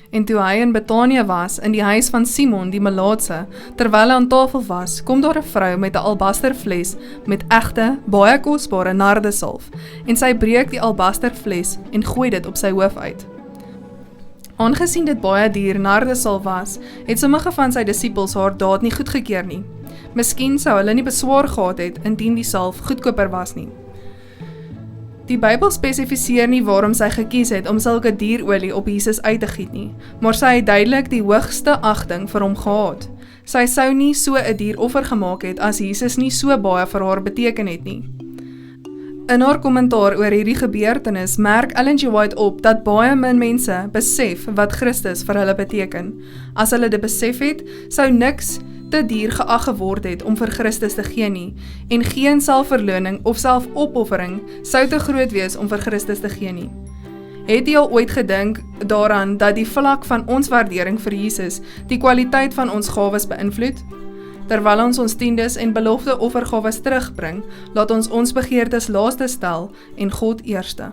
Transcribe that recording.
En toe hy in Betanië was, in die huis van Simon die Melaatse, terwyl hy aan tafel was, kom daar 'n vrou met 'n albasterfles met egte, baie kosbare nardesalf, en sy breek die albasterfles en gooi dit op sy hoof uit. Aangesien dit baie duur nardesalf was, het sommige van sy disippels haar daad nie goedgekeur nie. Miskien sou hulle nie beswaar gehad het, indien die salf goedkoper was nie. Die Bybel spesifiseer nie waarom sy gekies het om sulke dierolie op Jesus uit te giet nie, maar sy het duidelik die hoogste agting vir hom gehad. Sy sou nie so 'n dieroffer gemaak het as Jesus nie so baie vir haar beteken het nie. In haar kommentaar oor hierdie gebeurtenis merk Ellen G. White op dat baie min mense besef wat Christus vir hulle beteken. As hulle dit besef het, sou niks te duur geag geword het om vir Christus te gee nie, en geen selfverloning of selfopoffering sou te groot wees om vir Christus te gee nie. Het jy al ooit gedink daaraan dat die vlak van ons waardering vir Jesus die kwaliteit van ons gawes beïnvloed? Terwyl ons tiendes en belofte offergawes terugbring, laat ons begeertes laaste stel en God eerste.